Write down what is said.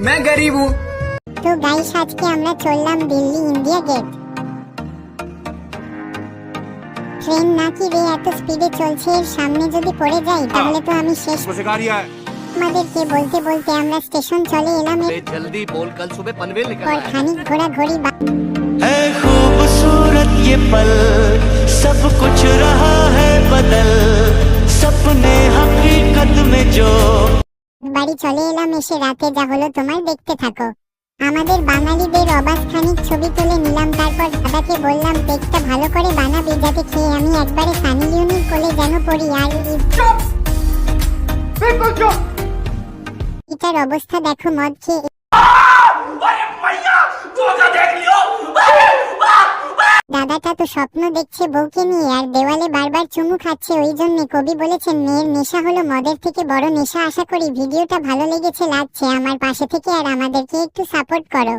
मैं गरीब हूँ। তো গাইস আজকে আমরা চললাম দিল্লি ইন্ডিয়া গেট। ট্রেন নাকি রে এত স্পিডে চলছে, এর সামনে যদি পড়ে যাই তাহলে তো আমি শেষ। আমাদেরকে বলতে বলতে আমরা স্টেশন চলে এলাম। जल्दी बोल, कल सुबह पनवेल निकलना পর है। খানিক ঘোরাঘুরি है खूबसूरत ये पल, सब कुछ रहा है बदल, सपने हकीकत में जो। বাড়ি চলে এলাম। এসে রাতে যা হলো তোমার দেখতে থাকো। আমাদের বাঙালিদের অবাস্তনিক ছবি তুলে নিলাম। তারপর দাদাকে বললাম কেকটা ভালো করে বানাবি যাতে খেয়ে আমি একবারে সানি লিওনির কোলে যেন পড়ি। আর এটার অবস্থা দেখো, মদ খেয়ে। দাদাটা তো স্বপ্ন দেখছে বউকে নিয়ে আর দেওয়ালে বারবার চুমু খাচ্ছে। ওই জন্য কবি বলেছেন মেয়ের নেশা হলো মদের থেকে বড় নেশা। আশা করি ভিডিওটা ভালো লেগেছে লাগছে আমার পাশে থেকে আর আমাদেরকে একটু সাপোর্ট করো।